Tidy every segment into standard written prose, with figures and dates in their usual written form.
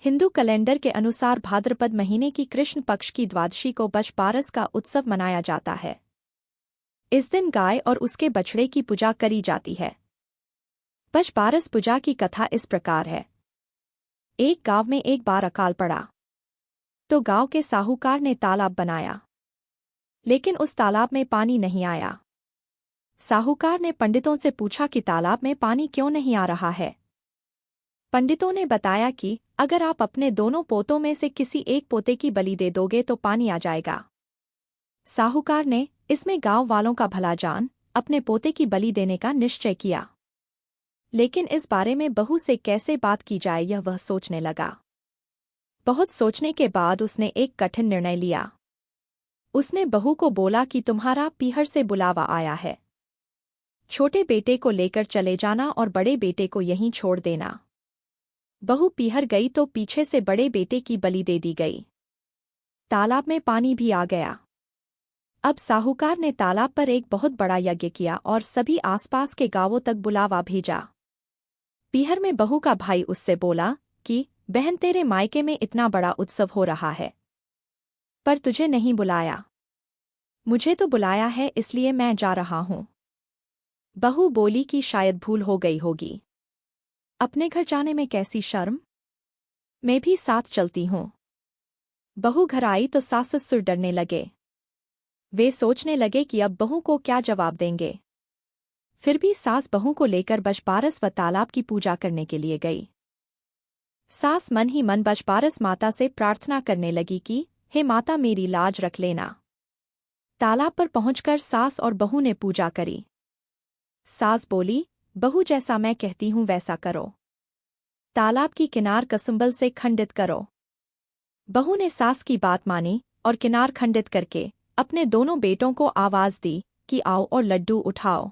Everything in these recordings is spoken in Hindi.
हिंदू कैलेंडर के अनुसार भाद्रपद महीने की कृष्ण पक्ष की द्वादशी को बछबारस का उत्सव मनाया जाता है। इस दिन गाय और उसके बछड़े की पूजा करी जाती है। बछबारस पूजा की कथा इस प्रकार है। एक गांव में एक बार अकाल पड़ा, तो गांव के साहूकार ने तालाब बनाया, लेकिन उस तालाब में पानी नहीं आया। साहूकार ने पंडितों से पूछा कि तालाब में पानी क्यों नहीं आ रहा है। पंडितों ने बताया कि अगर आप अपने दोनों पोतों में से किसी एक पोते की बलि दे दोगे तो पानी आ जाएगा। साहूकार ने इसमें गांव वालों का भला जान अपने पोते की बलि देने का निश्चय किया, लेकिन इस बारे में बहू से कैसे बात की जाए यह वह सोचने लगा। बहुत सोचने के बाद उसने एक कठिन निर्णय लिया। उसने बहू को बोला कि तुम्हारा पीहर से बुलावा आया है, छोटे बेटे को लेकर चले जाना और बड़े बेटे को यहीं छोड़ देना। बहू पीहर गई तो पीछे से बड़े बेटे की बलि दे दी गई। तालाब में पानी भी आ गया। अब साहूकार ने तालाब पर एक बहुत बड़ा यज्ञ किया और सभी आसपास के गांवों तक बुलावा भेजा। पीहर में बहू का भाई उससे बोला कि बहन, तेरे मायके में इतना बड़ा उत्सव हो रहा है, पर तुझे नहीं बुलाया। मुझे तो बुलाया है, इसलिए मैं जा रहा हूं। बहू बोली कि शायद भूल हो गई होगी, अपने घर जाने में कैसी शर्म, मैं भी साथ चलती हूं। बहू घर आई तो सास ससुर डरने लगे। वे सोचने लगे कि अब बहू को क्या जवाब देंगे। फिर भी सास बहू को लेकर बछबारस व तालाब की पूजा करने के लिए गई। सास मन ही मन बछबारस माता से प्रार्थना करने लगी कि हे माता, मेरी लाज रख लेना। तालाब पर पहुंचकर सास और बहू ने पूजा करी। सास बोली, बहू, जैसा मैं कहती हूं वैसा करो। तालाब की किनार कसुंबल से खंडित करो। बहू ने सास की बात मानी और किनार खंडित करके अपने दोनों बेटों को आवाज दी कि आओ और लड्डू उठाओ।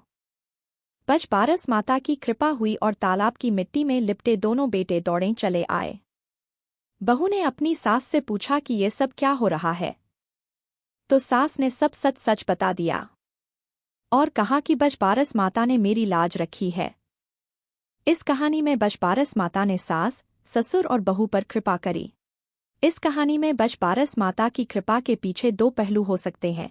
बछबारस माता की कृपा हुई और तालाब की मिट्टी में लिपटे दोनों बेटे दौड़े चले आए। बहू ने अपनी सास से पूछा कि ये सब क्या हो रहा है, तो सास ने सब सच सच बता दिया और कहा कि बछबारस माता ने मेरी लाज रखी है। इस कहानी में बछबारस माता ने सास, ससुर और बहू पर कृपा करी। इस कहानी में बछबारस माता की कृपा के पीछे दो पहलू हो सकते हैं।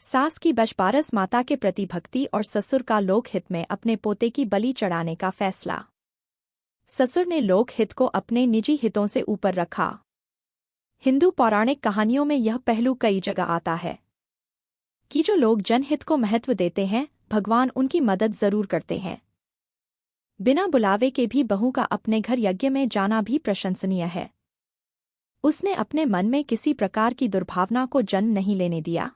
सास की बछबारस माता के प्रति भक्ति और ससुर का लोकहित में अपने पोते की बलि चढ़ाने का फैसला। ससुर ने लोकहित को अपने निजी हितों से ऊपर रखा। हिंदू पौराणिक कहानियों में यह पहलू कई जगह आता है कि जो लोग जनहित को महत्व देते हैं, भगवान उनकी मदद जरूर करते हैं। बिना बुलावे के भी बहू का अपने घर यज्ञ में जाना भी प्रशंसनीय है। उसने अपने मन में किसी प्रकार की दुर्भावना को जन्म नहीं लेने दिया।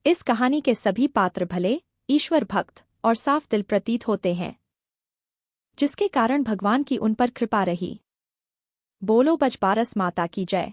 इस कहानी के सभी पात्र भले, ईश्वर भक्त और साफ दिल प्रतीत होते हैं, जिसके कारण भगवान की उन पर कृपा रही। बोलो बछबारस माता की जय।